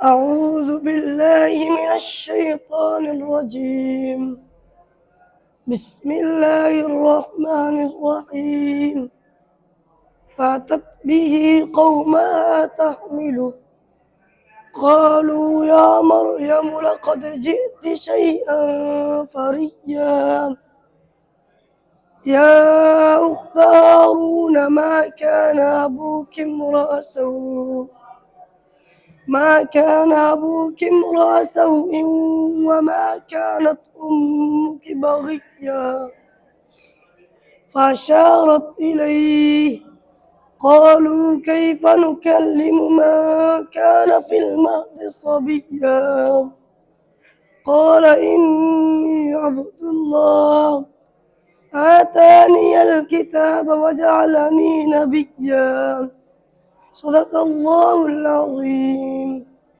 أعوذ بالله من الشيطان الرجيم. بسم الله الرحمن الرحيم. فأتت به قومها تحمله قالوا يا مريم لقد جئت شيئا فريا يا أخت هارون ما كان أبوك امرأ سوء وما كانت أمك بغيا فأشارت إليه قالوا كيف نكلم من كان في المهد صبيا قال إني عبد الله آتاني الكتاب وجعلني نبيا صدق الله العظيم.